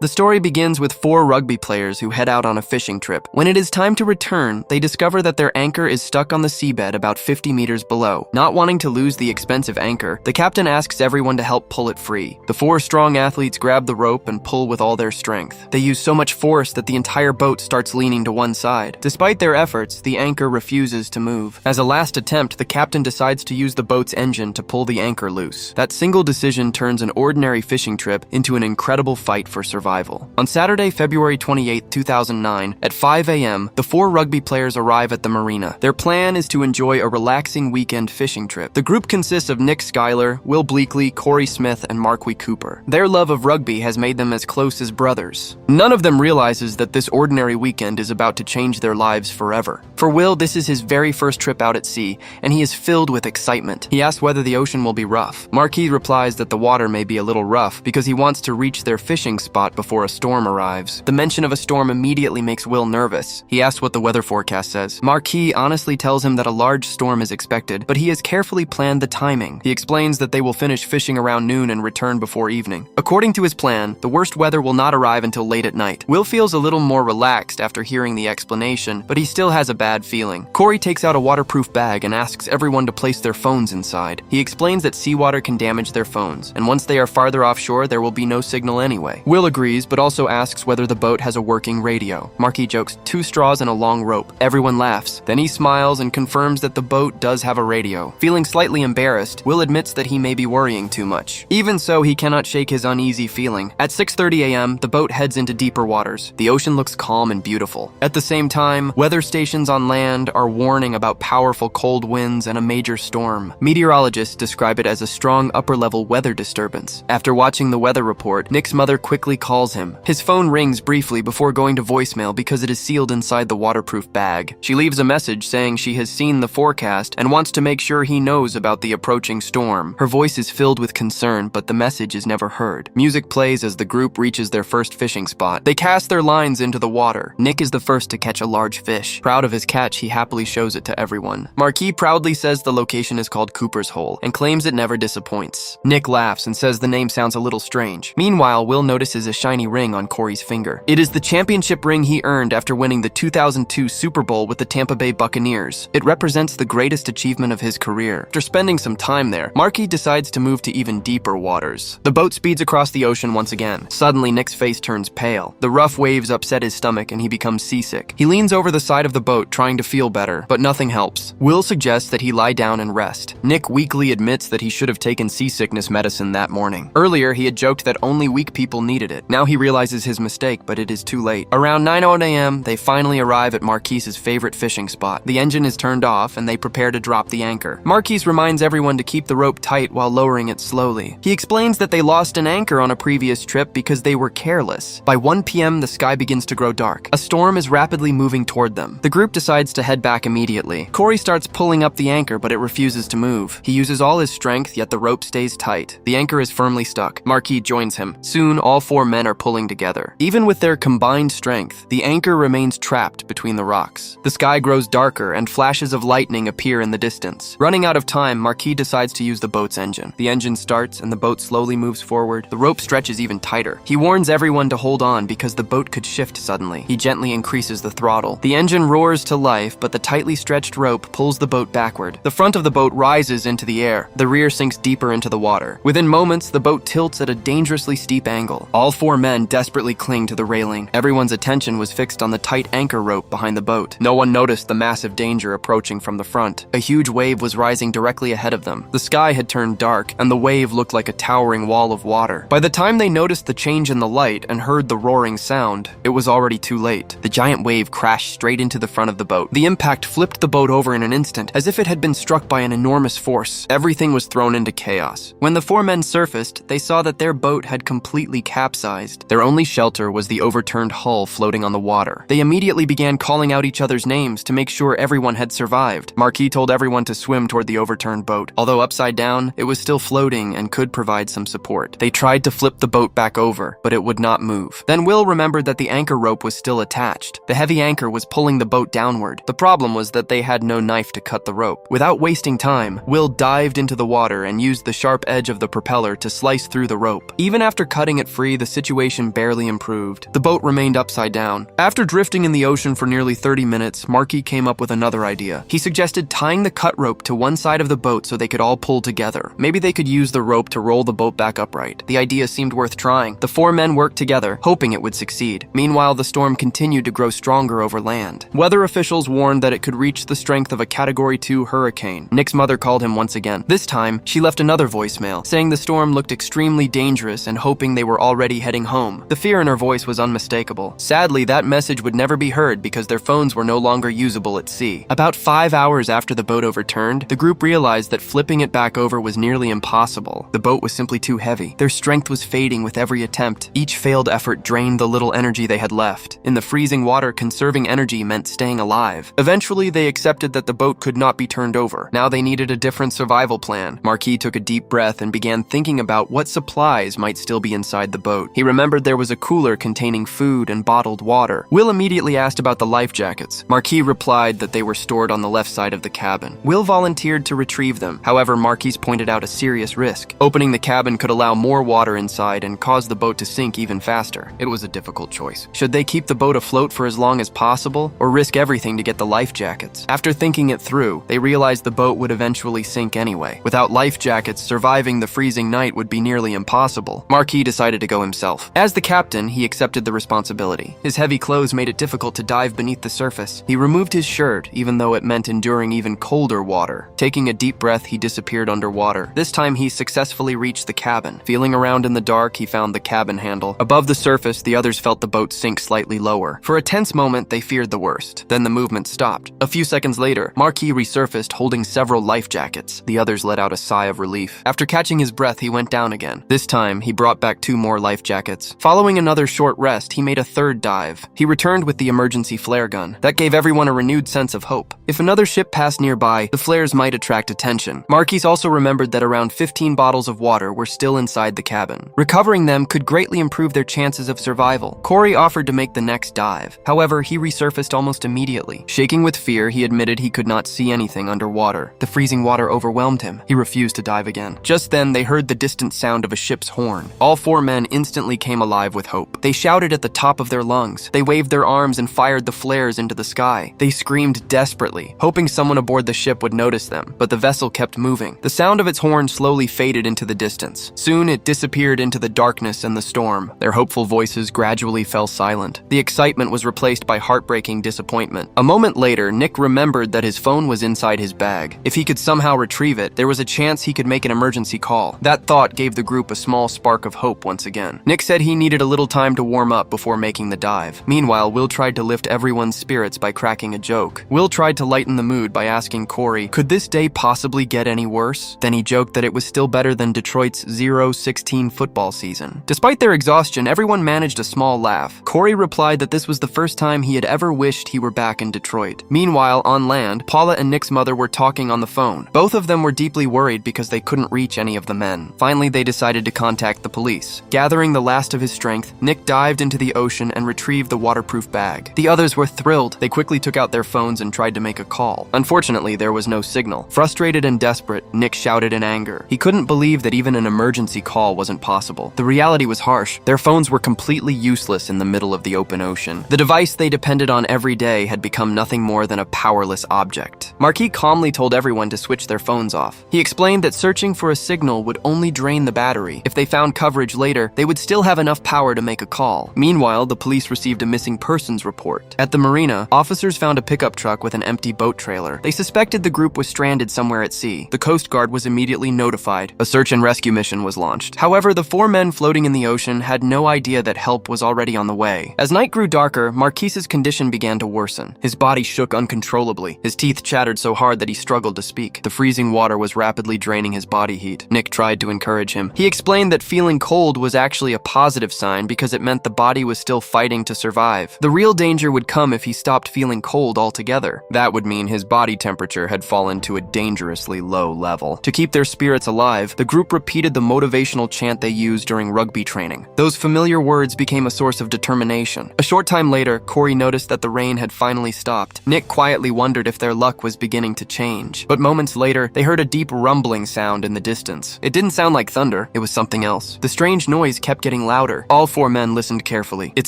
The story begins with 4 rugby players who head out on a fishing trip. When it is time to return, they discover that their anchor is stuck on the seabed about 50 meters below. Not wanting to lose the expensive anchor, the captain asks everyone to help pull it free. The 4 strong athletes grab the rope and pull with all their strength. They use so much force that the entire boat starts leaning to one side. Despite their efforts, the anchor refuses to move. As a last attempt, the captain decides to use the boat's engine to pull the anchor loose. That single decision turns an ordinary fishing trip into an incredible fight for survival. On Saturday, February 28, 2009, at 5 a.m., the 4 rugby players arrive at the marina. Their plan is to enjoy a relaxing weekend fishing trip. The group consists of Nick Schuyler, Will Bleakley, Corey Smith, and Marquis Cooper. Their love of rugby has made them as close as brothers. None of them realizes that this ordinary weekend is about to change their lives forever. For Will, this is his very first trip out at sea, and he is filled with excitement. He asks whether the ocean will be rough. Marquis replies that the water may be a little rough because he wants to reach their fishing spot before a storm arrives. The mention of a storm immediately makes Will nervous. He asks what the weather forecast says. Marquis honestly tells him that a large storm is expected, but he has carefully planned the timing. He explains that they will finish fishing around noon and return before evening. According to his plan, the worst weather will not arrive until late at night. Will feels a little more relaxed after hearing the explanation, but he still has a bad feeling. Corey takes out a waterproof bag and asks everyone to place their phones inside. He explains that seawater can damage their phones, and once they are farther offshore, there will be no signal anyway. Will agrees, but also asks whether the boat has a working radio. Marquis jokes, 2 straws and a long rope. Everyone laughs. Then he smiles and confirms that the boat does have a radio. Feeling slightly embarrassed, Will admits that he may be worrying too much. Even so, he cannot shake his uneasy feeling. At 6:30 a.m., the boat heads into deeper waters. The ocean looks calm and beautiful. At the same time, weather stations on land are warning about powerful cold winds and a major storm. Meteorologists describe it as a strong upper-level weather disturbance. After watching the weather report, Nick's mother quickly calls him. His phone rings briefly before going to voicemail because it is sealed inside the waterproof bag. She leaves a message saying she has seen the forecast and wants to make sure he knows about the approaching storm. Her voice is filled with concern, but the message is never heard. Music plays as the group reaches their first fishing spot. They cast their lines into the water. Nick is the first to catch a large fish. Proud of his catch, he happily shows it to everyone. Marquis proudly says the location is called Cooper's Hole and claims it never disappoints. Nick laughs and says the name sounds a little strange. Meanwhile, Will notices a shiny ring on Corey's finger. It is the championship ring he earned after winning the 2002 Super Bowl with the Tampa Bay Buccaneers. It represents the greatest achievement of his career. After spending some time there, Marquis decides to move to even deeper waters. The boat speeds across the ocean once again. Suddenly, Nick's face turns pale. The rough waves upset his stomach and he becomes seasick. He leans over the side of the boat trying to feel better, but nothing helps. Will suggests that he lie down and rest. Nick weakly admits that he should have taken seasickness medicine that morning. Earlier, he had joked that only weak people needed it. Now he realizes his mistake, but it is too late. Around 9:00 a.m., they finally arrive at Marquis's favorite fishing spot. The engine is turned off and they prepare to drop the anchor. Marquis reminds everyone to keep the rope tight while lowering it slowly. He explains that they lost an anchor on a previous trip because they were careless. By 1 p.m., the sky begins to grow dark. A storm is rapidly moving toward them. The group decides to head back immediately. Corey starts pulling up the anchor, but it refuses to move. He uses all his strength, yet the rope stays tight. The anchor is firmly stuck. Marquis joins him. Soon, all 4 men are pulling together. Even with their combined strength, the anchor remains trapped between the rocks. The sky grows darker and flashes of lightning appear in the distance. Running out of time, Marquis decides to use the boat's engine. The engine starts and the boat slowly moves forward. The rope stretches even tighter. He warns everyone to hold on because the boat could shift suddenly. He gently increases the throttle. The engine roars to life, but the tightly stretched rope pulls the boat backward. The front of the boat rises into the air. The rear sinks deeper into the water. Within moments, the boat tilts at a dangerously steep angle. All 4 men desperately cling to the railing. Everyone's attention was fixed on the tight anchor rope behind the boat. No one noticed the massive danger approaching from the front. A huge wave was rising directly ahead of them. The sky had turned dark, and the wave looked like a towering wall of water. By the time they noticed the change in the light and heard the roaring sound, it was already too late. The giant wave crashed straight into the front of the boat. The impact flipped the boat over in an instant, as if it had been struck by an enormous force. Everything was thrown into chaos. When the 4 men surfaced, they saw that their boat had completely capsized. Their only shelter was the overturned hull floating on the water. They immediately began calling out each other's names to make sure everyone had survived. Marquis told everyone to swim toward the overturned boat. Although upside down, it was still floating and could provide some support. They tried to flip the boat back over, but it would not move. Then Will remembered that the anchor rope was still attached. The heavy anchor was pulling the boat downward. The problem was that they had no knife to cut the rope. Without wasting time, Will dived into the water and used the sharp edge of the propeller to slice through the rope. Even after cutting it free, the situation situation barely improved. The boat remained upside down. After drifting in the ocean for nearly 30 minutes, Marky came up with another idea. He suggested tying the cut rope to one side of the boat so they could all pull together. Maybe they could use the rope to roll the boat back upright. The idea seemed worth trying. The four men worked together, hoping it would succeed. Meanwhile, the storm continued to grow stronger over land. Weather officials warned that it could reach the strength of a Category 2 hurricane. Nick's mother called him once again. This time, she left another voicemail, saying the storm looked extremely dangerous and hoping they were already heading home. The fear in her voice was unmistakable. Sadly, that message would never be heard because their phones were no longer usable at sea. About 5 hours after the boat overturned, the group realized that flipping it back over was nearly impossible. The boat was simply too heavy. Their strength was fading with every attempt. Each failed effort drained the little energy they had left. In the freezing water, conserving energy meant staying alive. Eventually, they accepted that the boat could not be turned over. Now they needed a different survival plan. Marquis took a deep breath and began thinking about what supplies might still be inside the boat. He remembered there was a cooler containing food and bottled water. Will immediately asked about the life jackets. Marquis replied that they were stored on the left side of the cabin. Will volunteered to retrieve them. However, Marquis pointed out a serious risk. Opening the cabin could allow more water inside and cause the boat to sink even faster. It was a difficult choice. Should they keep the boat afloat for as long as possible, or risk everything to get the life jackets? After thinking it through, they realized the boat would eventually sink anyway. Without life jackets, surviving the freezing night would be nearly impossible. Marquis decided to go himself. As the captain, he accepted the responsibility. His heavy clothes made it difficult to dive beneath the surface. He removed his shirt, even though it meant enduring even colder water. Taking a deep breath, he disappeared underwater. This time, he successfully reached the cabin. Feeling around in the dark, he found the cabin handle. Above the surface, the others felt the boat sink slightly lower. For a tense moment, they feared the worst. Then the movement stopped. A few seconds later, Marquis resurfaced holding several life jackets. The others let out a sigh of relief. After catching his breath, he went down again. This time, he brought back 2 more life jackets. Following another short rest, he made a third dive. He returned with the emergency flare gun. That gave everyone a renewed sense of hope. If another ship passed nearby, the flares might attract attention. Marquis also remembered that around 15 bottles of water were still inside the cabin. Recovering them could greatly improve their chances of survival. Corey offered to make the next dive. However, he resurfaced almost immediately. Shaking with fear, he admitted he could not see anything underwater. The freezing water overwhelmed him. He refused to dive again. Just then, they heard the distant sound of a ship's horn. All 4 men instantly came alive with hope. They shouted at the top of their lungs. They waved their arms and fired the flares into the sky. They screamed desperately, hoping someone aboard the ship would notice them, but the vessel kept moving. The sound of its horn slowly faded into the distance. Soon, it disappeared into the darkness and the storm. Their hopeful voices gradually fell silent. The excitement was replaced by heartbreaking disappointment. A moment later, Nick remembered that his phone was inside his bag. If he could somehow retrieve it, there was a chance he could make an emergency call. That thought gave the group a small spark of hope once again. Nick said he needed a little time to warm up before making the dive. Meanwhile, Will tried to lift everyone's spirits by cracking a joke. Will tried to lighten the mood by asking Corey, could this day possibly get any worse? Then he joked that it was still better than Detroit's 0-16 football season. Despite their exhaustion, everyone managed a small laugh. Corey replied that this was the first time he had ever wished he were back in Detroit. Meanwhile, on land, Paula and Nick's mother were talking on the phone. Both of them were deeply worried because they couldn't reach any of the men. Finally, they decided to contact the police. Gathering the last of his strength, Nick dived into the ocean and retrieved the waterproof bag. The others were thrilled. They quickly took out their phones and tried to make a call. Unfortunately, there was no signal. Frustrated and desperate, Nick shouted in anger. He couldn't believe that even an emergency call wasn't possible. The reality was harsh. Their phones were completely useless in the middle of the open ocean. The device they depended on every day had become nothing more than a powerless object. Marquis calmly told everyone to switch their phones off. He explained that searching for a signal would only drain the battery. If they found coverage later, they would still have enough power to make a call. Meanwhile, the police received a missing persons report. At the marina, officers found a pickup truck with an empty boat trailer. They suspected the group was stranded somewhere at sea. The Coast Guard was immediately notified. A search and rescue mission was launched. However, the 4 men floating in the ocean had no idea that help was already on the way. As night grew darker, Marquis's condition began to worsen. His body shook uncontrollably. His teeth chattered so hard that he struggled to speak. The freezing water was rapidly draining his body heat. Nick tried to encourage him. He explained that feeling cold was actually a positive sign because it meant the body was still fighting to survive. The real danger would come if he stopped feeling cold altogether. That would mean his body temperature had fallen to a dangerously low level. To keep their spirits alive, the group repeated the motivational chant they used during rugby training. Those familiar words became a source of determination. A short time later, Corey noticed that the rain had finally stopped. Nick quietly wondered if their luck was beginning to change. But moments later, they heard a deep rumbling sound in the distance. It didn't sound like thunder, it was something else. The strange noise kept getting getting louder. All four men listened carefully. It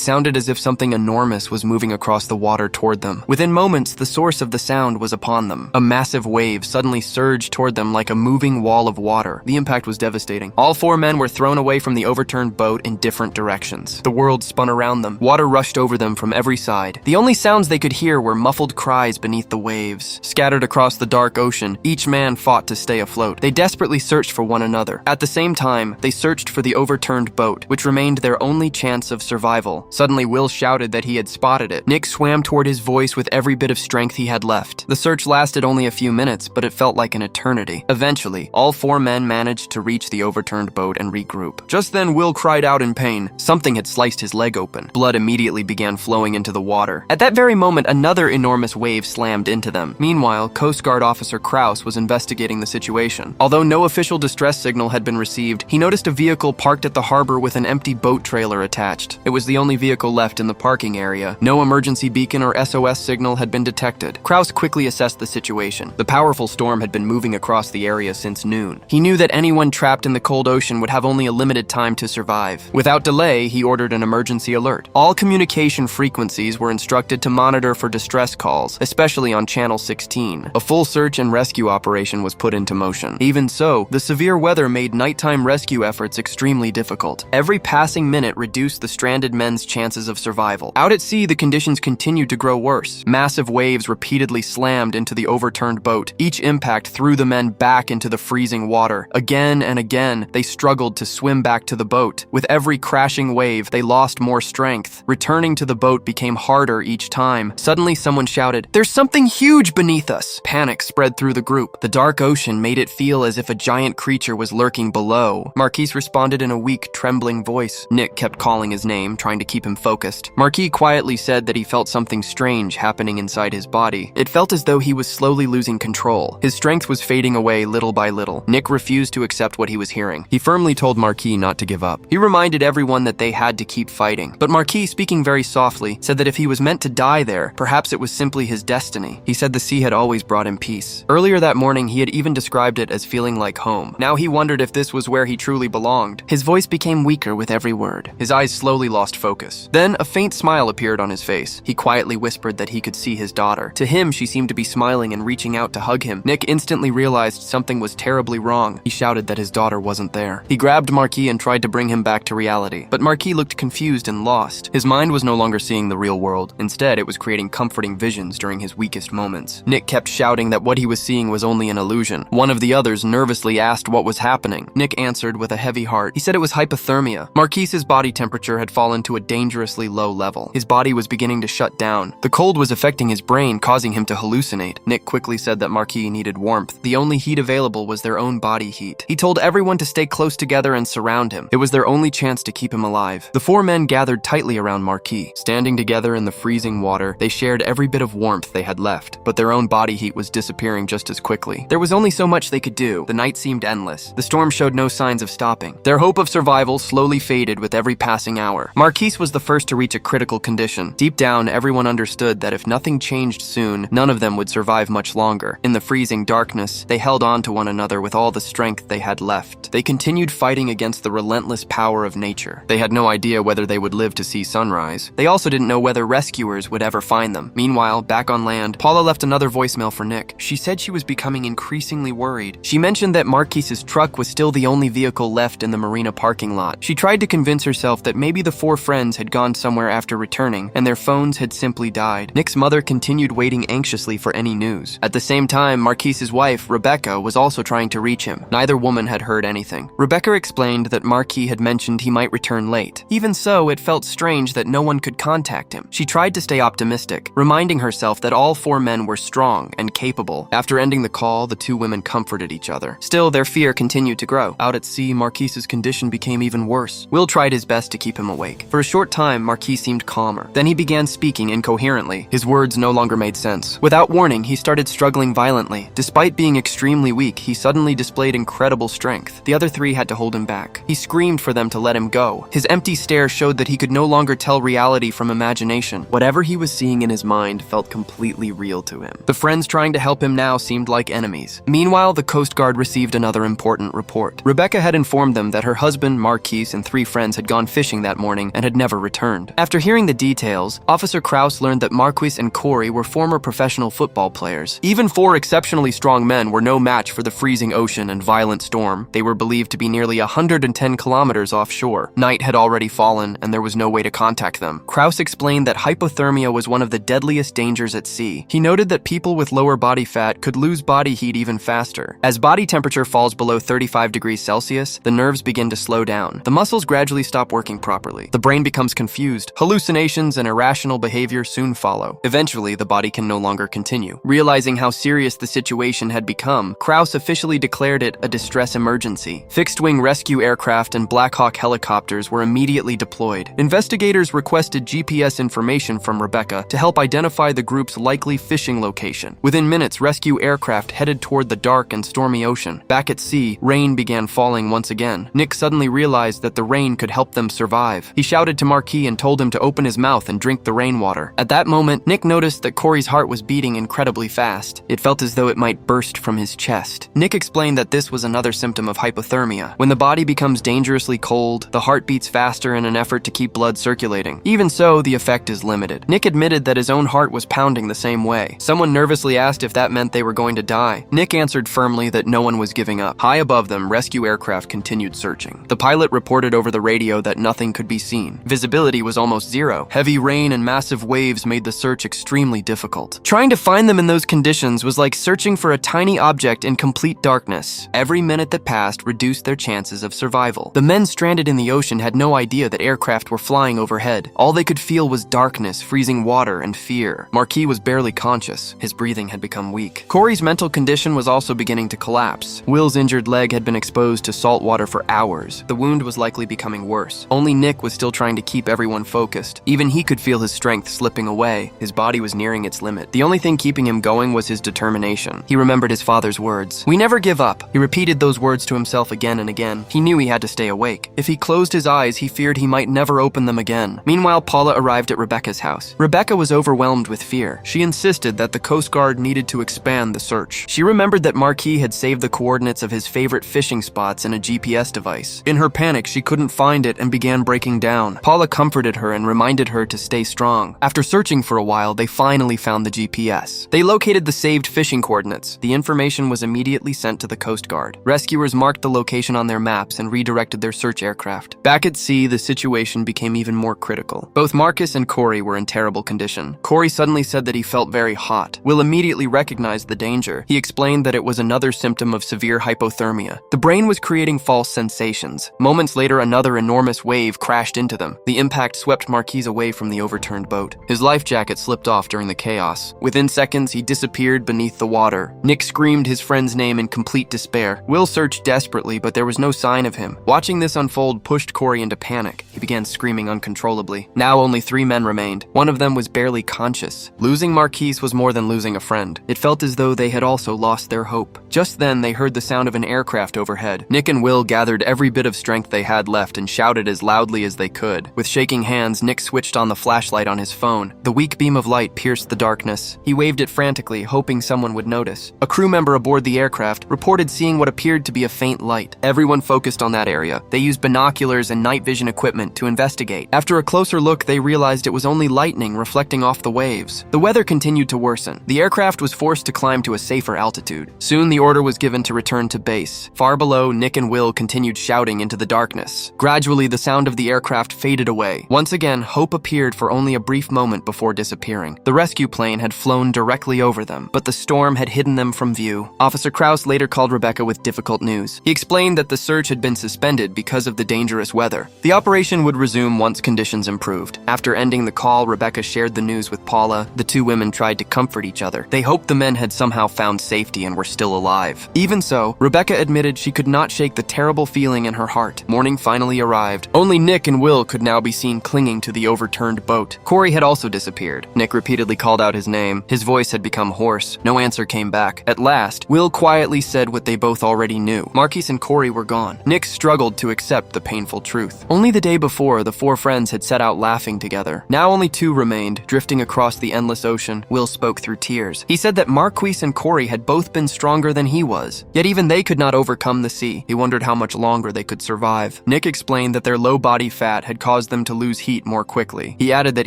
sounded as if something enormous was moving across the water toward them. Within moments, the source of the sound was upon them. A massive wave suddenly surged toward them like a moving wall of water. The impact was devastating. All four men were thrown away from the overturned boat in different directions. The world spun around them. Water rushed over them from every side. The only sounds they could hear were muffled cries beneath the waves. Scattered across the dark ocean, each man fought to stay afloat. They desperately searched for one another. At the same time, they searched for the overturned boat, which remained their only chance of survival. Suddenly, Will shouted that he had spotted it. Nick swam toward his voice with every bit of strength he had left. The search lasted only a few minutes, but it felt like an eternity. Eventually, all four men managed to reach the overturned boat and regroup. Just then, Will cried out in pain. Something had sliced his leg open. Blood immediately began flowing into the water. At that very moment, another enormous wave slammed into them. Meanwhile, Coast Guard Officer Krause was investigating the situation. Although no official distress signal had been received, he noticed a vehicle parked at the harbor with an empty boat trailer attached. It was the only vehicle left in the parking area. No emergency beacon or SOS signal had been detected. Krause quickly assessed the situation. The powerful storm had been moving across the area since noon. He knew that anyone trapped in the cold ocean would have only a limited time to survive. Without delay, he ordered an emergency alert. All communication frequencies were instructed to monitor for distress calls, especially on Channel 16. A full search and rescue operation was put into motion. Even so, the severe weather made nighttime rescue efforts extremely difficult. Every passing minute reduced the stranded men's chances of survival. Out at sea, the conditions continued to grow worse. Massive waves repeatedly slammed into the overturned boat. Each impact threw the men back into the freezing water. Again and again, they struggled to swim back to the boat. With every crashing wave, they lost more strength. Returning to the boat became harder each time. Suddenly, someone shouted, "There's something huge beneath us!" Panic spread through the group. The dark ocean made it feel as if a giant creature was lurking below. Marquise responded in a weak, trembling voice. Nick kept calling his name, trying to keep him focused. Marquis quietly said that he felt something strange happening inside his body. It felt as though he was slowly losing control. His strength was fading away little by little. Nick refused to accept what he was hearing. He firmly told Marquis not to give up. He reminded everyone that they had to keep fighting. But Marquis, speaking very softly, said that if he was meant to die there, perhaps it was simply his destiny. He said the sea had always brought him peace. Earlier that morning, he had even described it as feeling like home. Now he wondered if this was where he truly belonged. His voice became weaker with every word. His eyes slowly lost focus. Then a faint smile appeared on his face. He quietly whispered that he could see his daughter. To him, she seemed to be smiling and reaching out to hug him. Nick instantly realized something was terribly wrong. He shouted that his daughter wasn't there. He grabbed Marquis and tried to bring him back to reality. But Marquis looked confused and lost. His mind was no longer seeing the real world. Instead, it was creating comforting visions during his weakest moments. Nick kept shouting that what he was seeing was only an illusion. One of the others nervously asked what was happening. Nick answered with a heavy heart. He said it was hypothermia. Marquis's body temperature had fallen to a dangerously low level. His body was beginning to shut down. The cold was affecting his brain, causing him to hallucinate. Nick quickly said that Marquis needed warmth. The only heat available was their own body heat. He told everyone to stay close together and surround him. It was their only chance to keep him alive. The four men gathered tightly around Marquis. Standing together in the freezing water, they shared every bit of warmth they had left, but their own body heat was disappearing just as quickly. There was only so much they could do. The night seemed endless. The storm showed no signs of stopping. Their hope of survival slowly faded with every passing hour. Marquis was the first to reach a critical condition. Deep down, everyone understood that if nothing changed soon, none of them would survive much longer. In the freezing darkness, they held on to one another with all the strength they had left. They continued fighting against the relentless power of nature. They had no idea whether they would live to see sunrise. They also didn't know whether rescuers would ever find them. Meanwhile, back on land, Paula left another voicemail for Nick. She said she was becoming increasingly worried. She mentioned that Marquis's truck was still the only vehicle left in the marina parking lot. She tried to convince herself that maybe the four friends had gone somewhere after returning, and their phones had simply died. Nick's mother continued waiting anxiously for any news. At the same time, Marquis's wife, Rebecca, was also trying to reach him. Neither woman had heard anything. Rebecca explained that Marquis had mentioned he might return late. Even so, it felt strange that no one could contact him. She tried to stay optimistic, reminding herself that all four men were strong and capable. After ending the call, the two women comforted each other. Still, their fear continued to grow. Out at sea, Marquis's condition became even worse. Will tried his best to keep him awake. For a short time, Marquis seemed calmer. Then he began speaking incoherently. His words no longer made sense. Without warning, he started struggling violently. Despite being extremely weak, he suddenly displayed incredible strength. The other three had to hold him back. He screamed for them to let him go. His empty stare showed that he could no longer tell reality from imagination. Whatever he was seeing in his mind felt completely real to him. The friends trying to help him now seemed like enemies. Meanwhile, the Coast Guard received another important report. Rebecca had informed them that her husband, Marquis, and 3 friends had gone fishing that morning and had never returned. After hearing the details, Officer Kraus learned that Marquis and Corey were former professional football players. Even 4 exceptionally strong men were no match for the freezing ocean and violent storm. They were believed to be nearly 110 kilometers offshore. Night had already fallen, and there was no way to contact them. Kraus explained that hypothermia was one of the deadliest dangers at sea. He noted that people with lower body fat could lose body heat even faster. As body temperature falls below 35 degrees Celsius, the nerves begin to slow down. The muscles gradually stop working properly. The brain becomes confused. Hallucinations and irrational behavior soon follow. Eventually, the body can no longer continue. Realizing how serious the situation had become, Kraus officially declared it a distress emergency. Fixed-wing rescue aircraft and Black Hawk helicopters were immediately deployed. Investigators requested GPS information from Rebecca to help identify the group's likely fishing location. Within minutes, rescue aircraft headed toward the dark and stormy ocean. Back at sea, rain began falling once again. Nick suddenly realized that the rain could help them survive. He shouted to Marquis and told him to open his mouth and drink the rainwater. At that moment, Nick noticed that Corey's heart was beating incredibly fast. It felt as though it might burst from his chest. Nick explained that this was another symptom of hypothermia. When the body becomes dangerously cold, the heart beats faster in an effort to keep blood circulating. Even so, the effect is limited. Nick admitted that his own heart was pounding the same way. Someone nervously asked if that meant they were going to die. Nick answered firmly that no one was giving up. High above them, rescue aircraft continued searching. The pilot reported over the radio that nothing could be seen. Visibility was almost zero. Heavy rain and massive waves made the search extremely difficult. Trying to find them in those conditions was like searching for a tiny object in complete darkness. Every minute that passed reduced their chances of survival. The men stranded in the ocean had no idea that aircraft were flying overhead. All they could feel was darkness, freezing water, and fear. Marquis was barely conscious. His breathing had become weak. Corey's mental condition was also beginning to collapse. Will's injured leg had been exposed to salt water for hours. The wound was likely becoming worse. Only Nick was still trying to keep everyone focused. Even he could feel his strength slipping away. His body was nearing its limit. The only thing keeping him going was his determination. He remembered his father's words. "We never give up." He repeated those words to himself again and again. He knew he had to stay awake. If he closed his eyes, he feared he might never open them again. Meanwhile, Paula arrived at Rebecca's house. Rebecca was overwhelmed with fear. She insisted that the Coast Guard needed to expand the search. She remembered that Marquis had saved the coordinates of his favorite fishing spots in a GPS device. In her panic, she couldn't find it and began breaking down. Paula comforted her and reminded her to stay strong. After searching for a while, they finally found the GPS. They located the saved fishing coordinates. The information was immediately sent to the Coast Guard. Rescuers marked the location on their maps and redirected their search aircraft. Back at sea, the situation became even more critical. Both Marcus and Corey were in terrible condition. Corey suddenly said that he felt very hot. Will immediately recognized the danger. He explained that it was another symptom of severe hypothermia. The brain was creating false sensations. Moments later, another enormous wave crashed into them. The impact swept Marquis away from the overturned boat. His life jacket slipped off during the chaos. Within seconds, he disappeared beneath the water. Nick screamed his friend's name in complete despair. Will searched desperately, but there was no sign of him. Watching this unfold pushed Corey into panic. He began screaming uncontrollably. Now only 3 men remained. One of them was barely conscious. Losing Marquis was more than losing a friend. It felt as though they had also lost their hope. Just then, they heard the sound of an aircraft overhead. Nick and Will gathered every bit of strength they had left and shouted as loudly as they could. With shaking hands, Nick switched on the flashlight on his phone. The weak beam of light pierced the darkness. He waved it frantically, hoping someone would notice. A crew member aboard the aircraft reported seeing what appeared to be a faint light. Everyone focused on that area. They used binoculars and night vision equipment to investigate. After a closer look, they realized it was only lightning reflecting off the waves. The weather continued to worsen. The aircraft was forced to climb to a safer altitude. Soon the order was given to return to base. Far below, Nick and Will continued shouting into the darkness. Gradually, the sound of the aircraft faded away. Once again, hope appeared for only a brief moment before disappearing. The rescue plane had flown directly over them, but the storm had hidden them from view. Officer Kraus later called Rebecca with difficult news. He explained that the search had been suspended because of the dangerous weather. The operation would resume once conditions improved. After ending the call, Rebecca shared the news with Paula. The 2 women tried to comfort each other. They hoped the men had somehow found safety and were still alive. Even so, Rebecca admitted she could not shake the terrible feeling in her heart. Morning finally arrived. Only Nick and Will could now be seen clinging to the overturned boat. Corey had also disappeared. Nick repeatedly called out his name. His voice had become hoarse. No answer came back. At last, Will quietly said what they both already knew. Marquis and Corey were gone. Nick struggled to accept the painful truth. Only the day before, the 4 friends had set out laughing together. Now only 2 remained, drifting across the endless ocean. Will spoke through tears. He said that Marquis and Corey had both been stronger than he was. Yet even they could not overcome the sea. He wondered how much longer they could survive. Nick explained that their low body fat had caused them to lose heat more quickly. He added that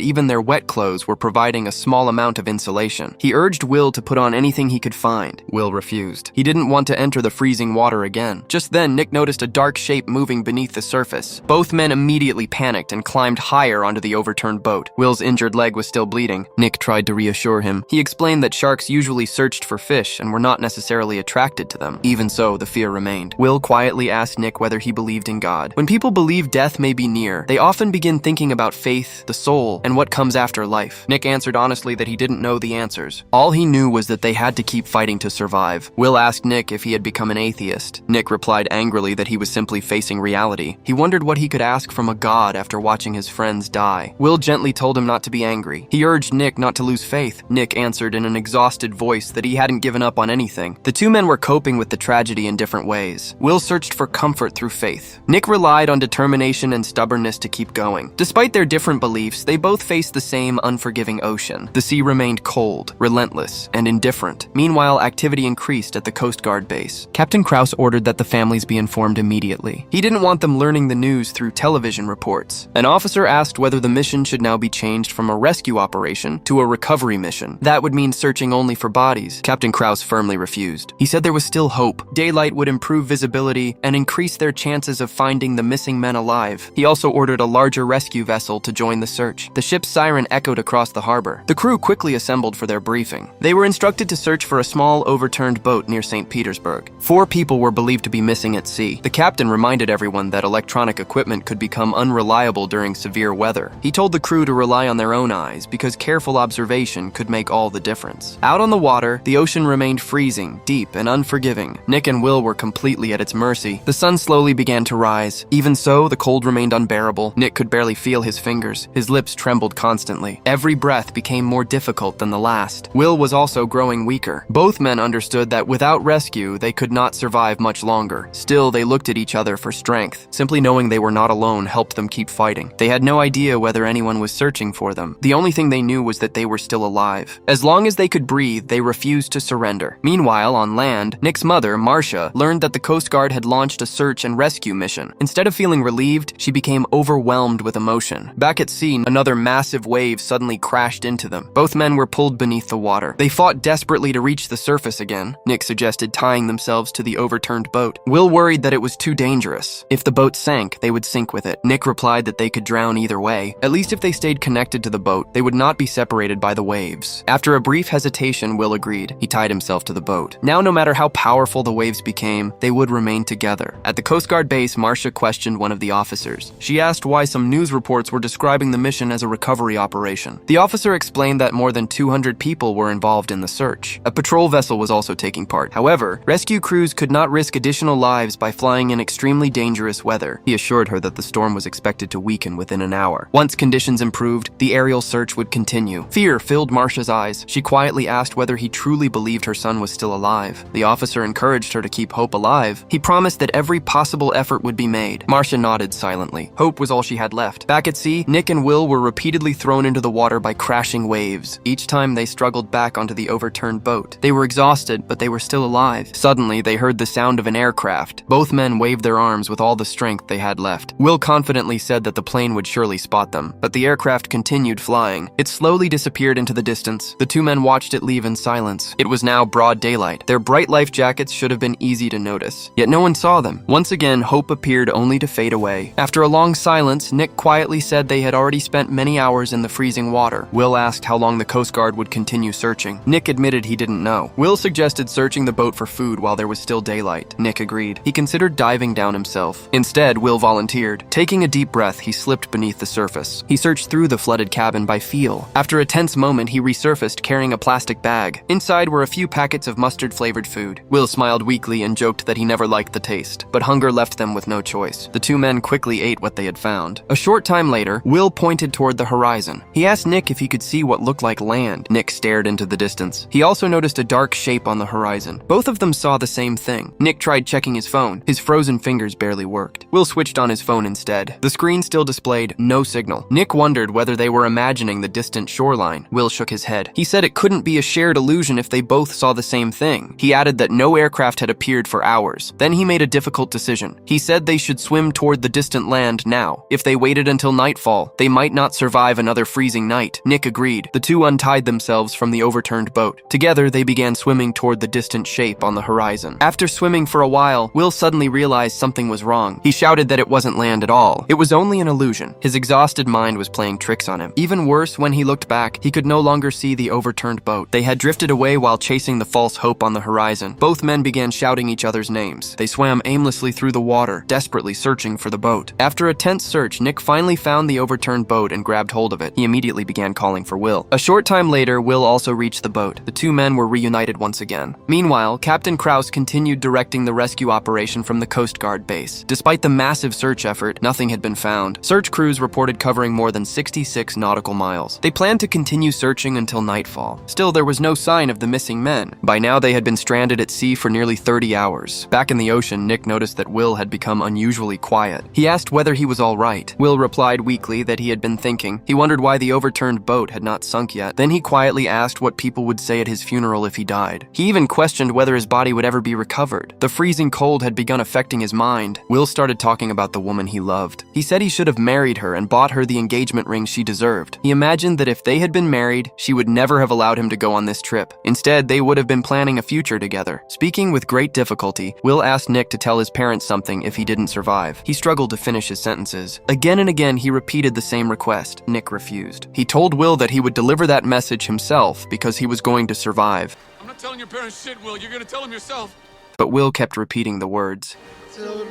even their wet clothes were providing a small amount of insulation. He urged Will to put on anything he could find. Will refused. He didn't want to enter the freezing water again. Just then, Nick noticed a dark shape moving beneath the surface. Both men immediately panicked and climbed higher onto the overturned boat. Will's injured leg was still bleeding. Nick tried to reassure him. He explained that sharks usually searched for fish and were not necessarily attracted to them. Even so, the fear remained. Will quietly asked Nick whether he believed in God. When people believe death may be near, they often begin thinking about faith, the soul, and what comes after life. Nick answered honestly that he didn't know the answers. All he knew was that they had to keep fighting to survive. Will asked Nick if he had become an atheist. Nick replied angrily that he was simply facing reality. He wondered what he could ask from a god after watching his friends die. Will gently told him not to be angry. He urged Nick not to lose faith. Nick answered in an exhausted voice that he hadn't given up on anything. The two men were coping with the tragedy in different ways. Will searched for comfort through faith. Nick relied on determination and stubbornness to keep going. Despite their different beliefs, they both faced the same unforgiving ocean. The sea remained cold, relentless, and indifferent. Meanwhile, activity increased at the Coast Guard base. Captain Krause ordered that the families be informed immediately. He didn't want them learning the news through television reports. An officer asked whether the mission should now be changed from a rescue operation to a recovery mission. That would mean searching only for bodies. Captain Krause firmly refused. He said there was still hope. Daylight would improve visibility and increase their chances of finding the missing men alive. He also ordered a larger rescue vessel to join the search. The ship's siren echoed across the harbor. The crew quickly assembled for their briefing. They were instructed to search for a small, overturned boat near St. Petersburg. 4 people were believed to be missing at sea. The captain reminded everyone that electronic equipment could become unreliable during severe weather. He told the crew to rely on their own eyes because careful observation could make all the difference. Out on the water, the ocean remained freezing, deep, and unforgiving. Nick and Will were completely at its mercy. The sun slowly began to rise. Even so, the cold remained unbearable. Nick could barely feel his fingers. His lips trembled constantly. Every breath became more difficult than the last. Will was also growing weaker. Both men understood that without rescue, they could not survive much longer. Still, they looked at each other for strength. Simply knowing they were not alone helped them keep fighting. They had no idea whether anyone was searching for them. The only thing they knew was that they were still alive. As long as they could breathe, they refused to surrender. Meanwhile, on land, Nick's mother, Marcia, learned that the Coast Guard had launched a search and rescue mission. Instead of feeling relieved, she became overwhelmed with emotion. Back at sea, another massive wave suddenly crashed into them. Both men were pulled beneath the water. They fought desperately to reach the surface again. Nick suggested tying themselves to the overturned boat. Will worried that it was too dangerous. If the boat sank, they would sink with it. Nick replied that they could drown either way. At least if they stayed connected to the boat, they would not be separated by the waves. After a brief hesitation, Will agreed. He tied himself to the boat. Now, no matter how powerful the waves became, they would remain together. At the Coast Guard base, Marcia questioned one of the officers. She asked why some news reports were describing the mission as a recovery operation. The officer explained that more than 200 people were involved in the search. A patrol vessel was also taking part. However, rescue crews could not risk additional lives by flying in extremely dangerous weather. He assured her that the storm was expected to weaken within an hour. Once conditions improved, the aerial search would continue. Fear filled Marcia's eyes. She quietly asked whether he truly believed her son was still alive. The officer encouraged her to keep hope alive. He promised that every possible effort would be made. Marcia nodded silently. Hope was all she had left. Back at sea, Nick and Will were repeatedly thrown into the water by crashing waves. Each time they struggled back onto the overturned boat. They were exhausted, but they were still alive. Suddenly, they heard the sound of an aircraft. Both men waved their arms with all the strength they had left. Will confidently said that the plane would surely spot them, but the aircraft continued flying. It slowly disappeared into the distance. The two men watched it leave in silence. It was now broad daylight. Their bright life jackets should have been easy to notice, yet no one saw them. Once again, hope appeared only to fade away. After a long silence, Nick quietly said they had already spent many hours in the freezing water. Will asked how long the Coast Guard would continue searching. Nick admitted he didn't know. Will suggested searching the boat for food while there was still daylight. Nick agreed. He considered diving down himself. Instead, Will volunteered. Taking a deep breath, he slipped beneath the surface. He searched through the flooded cabin by feel. After a tense moment, he resurfaced carrying a plastic bag. Inside were a few packets of mustard-flavored food. Will smiled weakly and joked that he never liked the taste, but hunger left them with no choice. The two men quickly ate what they had found. A short time later, Will pointed toward the horizon. He asked Nick if he could see what looked like land. Nick stared into the distance. He also noticed a dark shape on the horizon. Both of them saw the same thing. Nick tried checking his phone. His frozen fingers barely worked. Will switched on his phone instead. The screen still displayed no signal. Nick wondered whether they were imagining the distant shoreline. Will shook his head. He said it couldn't be a shared illusion if they both saw the same thing. He added that no aircraft had appeared for hours. Then he made a difficult decision. He said they should should swim toward the distant land now. If they waited until nightfall, they might not survive another freezing night. Nick agreed. The two untied themselves from the overturned boat. Together, they began swimming toward the distant shape on the horizon. After swimming for a while, Will suddenly realized something was wrong. He shouted that it wasn't land at all. It was only an illusion. His exhausted mind was playing tricks on him. Even worse, when he looked back, he could no longer see the overturned boat. They had drifted away while chasing the false hope on the horizon. Both men began shouting each other's names. They swam aimlessly through the water, desperately searching for the boat. After a tense search, Nick finally found the overturned boat and grabbed hold of it. He immediately began calling for Will. A short time later, Will also reached the boat. The two men were reunited once again. Meanwhile, Captain Krause continued directing the rescue operation from the Coast Guard base. Despite the massive search effort, nothing had been found. Search crews reported covering more than 66 nautical miles. They planned to continue searching until nightfall. Still, there was no sign of the missing men. By now, they had been stranded at sea for nearly 30 hours. Back in the ocean, Nick noticed that Will had become unusually quiet. He asked whether he was all right. Will replied weakly that he had been thinking. He wondered why the overturned boat had not sunk yet. Then he quietly asked what people would say at his funeral if he died. He even questioned whether his body would ever be recovered. The freezing cold had begun affecting his mind. Will started talking about the woman he loved. He said he should have married her and bought her the engagement ring she deserved. He imagined that if they had been married, she would never have allowed him to go on this trip. Instead, they would have been planning a future together. Speaking with great difficulty, Will asked Nick to tell his parents something if he didn't survive. He struggled to finish his sentences. Again and again, he repeated the same request. Nick refused. He told Will that he would deliver that message himself because he was going to survive. I'm not telling your parents shit, Will. You're gonna tell them yourself. But Will kept repeating the words. Tell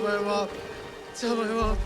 my mom. Tell my mom.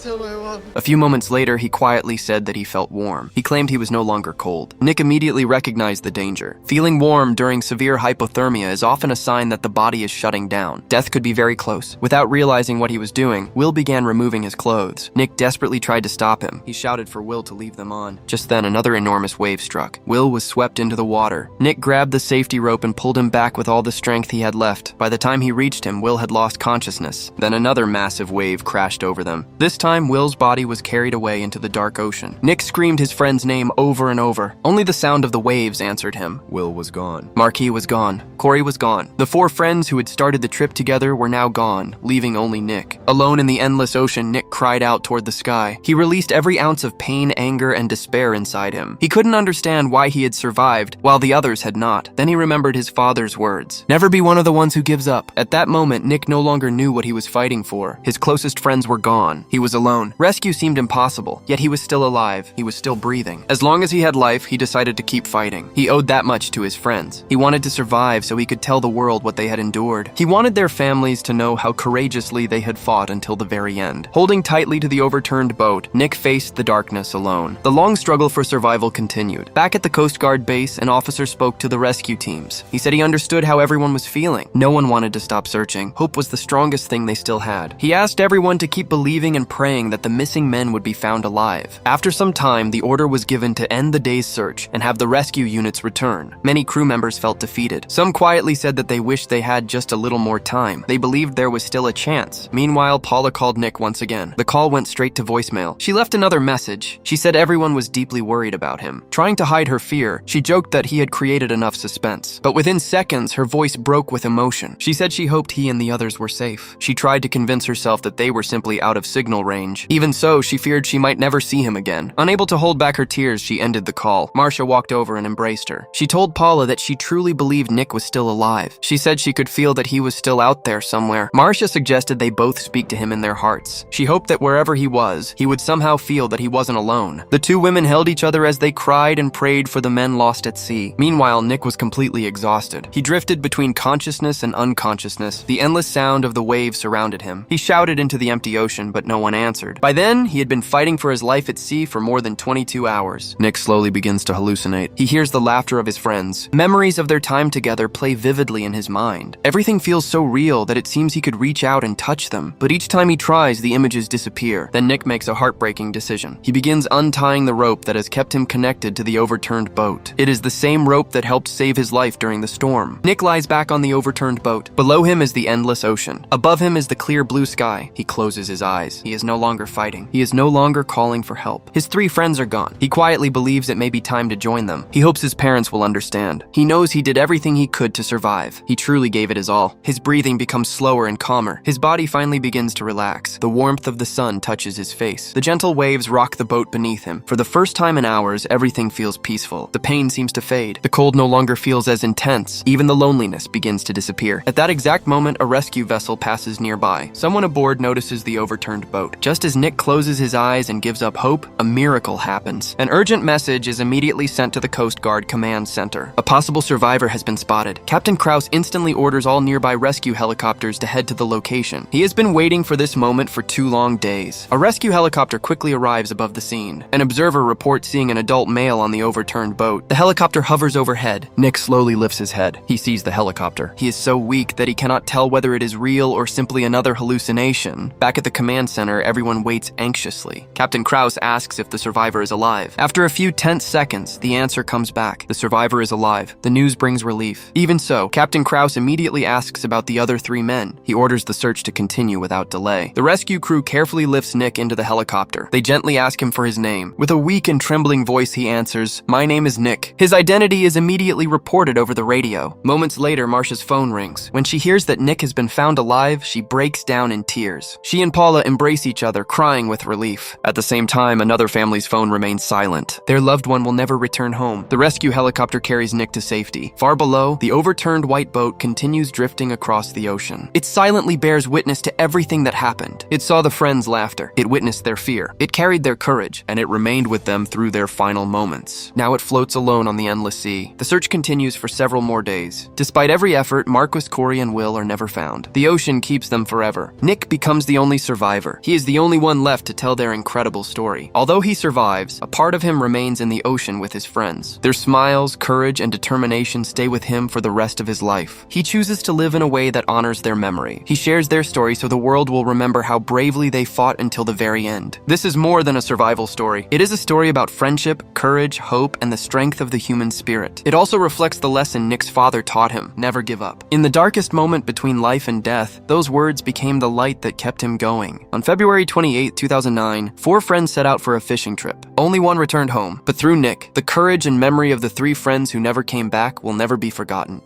Tell my mom. A few moments later, he quietly said that he felt warm. He claimed he was no longer cold. Nick immediately recognized the danger. Feeling warm during severe hypothermia is often a sign that the body is shutting down. Death could be very close. Without realizing what he was doing, Will began removing his clothes. Nick desperately tried to stop him. He shouted for Will to leave them on. Just then, another enormous wave struck. Will was swept into the water. Nick grabbed the safety rope and pulled him back with all the strength he had left. By the time he reached him, Will had lost consciousness. Then another massive wave crashed over them. This time, Will's body was carried away into the dark ocean. Nick screamed his friend's name over and over. Only the sound of the waves answered him. Will was gone. Marquis was gone. Corey was gone. The four friends who had started the trip together were now gone, leaving only Nick. Alone in the endless ocean, Nick cried out toward the sky. He released every ounce of pain, anger, and despair inside him. He couldn't understand why he had survived, while the others had not. Then he remembered his father's words. Never be one of the ones who gives up. At that moment, Nick no longer knew what he was fighting for. His closest friends were gone. He was alone. Rescue seemed impossible, yet he was still alive. He was still breathing. As long as he had life, he decided to keep fighting. He owed that much to his friends. He wanted to survive so he could tell the world what they had endured. He wanted their families to know how courageously they had fought until the very end. Holding tightly to the overturned boat, Nick faced the darkness alone. The long struggle for survival continued. Back at the Coast Guard base, an officer spoke to the rescue teams. He said he understood how everyone was feeling. No one wanted to stop searching. Hope was the strongest thing they still had. He asked everyone to keep believing and praying that the missing men would be found alive. After some time, the order was given to end the day's search and have the rescue units return. Many crew members felt defeated. Some quietly said that they wished they had just a little more time. They believed there was still a chance. Meanwhile, Paula called Nick once again. The call went straight to voicemail. She left another message. She said everyone was deeply worried about him. Trying to hide her fear, she joked that he had created enough suspense. But within seconds, her voice broke with emotion. She said she hoped he and the others were safe. She tried to convince herself that they were simply out of signal range. Even so, she feared she might never see him again. Unable to hold back her tears, she ended the call. Marcia walked over and embraced her. She told Paula that she truly believed Nick was still alive. She said she could feel that he was still out there somewhere. Marcia suggested they both speak to him in their hearts. She hoped that wherever he was, he would somehow feel that he wasn't alone. The two women held each other as they cried and prayed for the men lost at sea. Meanwhile, Nick was completely exhausted. He drifted between consciousness and unconsciousness. The endless sound of the waves surrounded him. He shouted into the empty ocean, but no one answered. By then, he had been fighting for his life at sea for more than 22 hours. Nick slowly begins to hallucinate. He hears the laughter of his friends. Memories of their time together play vividly in his mind. Everything feels so real that it seems he could reach out and touch them. But each time he tries, the images disappear. Then Nick makes a heartbreaking decision. He begins untying the rope that has kept him connected to the overturned boat. It is the same rope that helped save his life during the storm. Nick lies back on the overturned boat. Below him is the endless ocean. Above him is the clear blue sky. He closes his eyes. He is no longer fighting. He is no longer calling for help. His 3 friends are gone. He quietly believes it may be time to join them. He hopes his parents will understand. He knows he did everything he could to survive. He truly gave it his all. His breathing becomes slower and calmer. His body finally begins to relax. The warmth of the sun touches his face. The gentle waves rock the boat beneath him. For the first time in hours, everything feels peaceful. The pain seems to fade. The cold no longer feels as intense. Even the loneliness begins to disappear. At that exact moment, a rescue vessel passes nearby. Someone aboard notices the overturned boat. Just as Nick closes his eyes and gives up hope, a miracle happens. An urgent message is immediately sent to the Coast Guard Command Center. A possible survivor has been spotted. Captain Krause instantly orders all nearby rescue helicopters to head to the location. He has been waiting for this moment for 2 long days. A rescue helicopter quickly arrives above the scene. An observer reports seeing an adult male on the overturned boat. The helicopter hovers overhead. Nick slowly lifts his head. He sees the helicopter. He is so weak that he cannot tell whether it is real or simply another hallucination. Back at the command center, everyone waits anxiously. Captain Krause asks if the survivor is alive. After a few tense seconds, the answer comes back. The survivor is alive. The news brings relief. Even so, Captain Krause immediately asks about the other 3 men. He orders the search to continue without delay. The rescue crew carefully lifts Nick into the helicopter. They gently ask him for his name. With a weak and trembling voice, he answers, "My name is Nick." His identity is immediately reported over the radio. Moments later, Marcia's phone rings. When she hears that Nick has been found alive, she breaks down in tears. She and Paula embrace each other, crying with relief. At the same time, another family's phone remains silent. Their loved one will never return home. The rescue helicopter carries Nick to safety. Far below, the overturned white boat continues drifting across the ocean. It silently bears witness to everything that happened. It saw the friends' laughter. It witnessed their fear. It carried their courage, and it remained with them through their final moments. Now it floats alone on the endless sea. The search continues for several more days. Despite every effort, Marquis, Corey, and Will are never found. The ocean keeps them forever. Nick becomes the only survivor. He is the only one left to tell their incredible story. Although he survives, a part of him remains in the ocean with his friends. Their smiles, courage, and determination stay with him for the rest of his life. He chooses to live in a way that honors their memory. He shares their story so the world will remember how bravely they fought until the very end. This is more than a survival story. It is a story about friendship, courage, hope, and the strength of the human spirit. It also reflects the lesson Nick's father taught him: never give up. In the darkest moment between life and death, those words became the light that kept him going. On February 28, 2009, 4 friends set out for a fishing trip. Only one returned home, but through Nick, the courage and memory of the 3 friends who never came back will never be forgotten.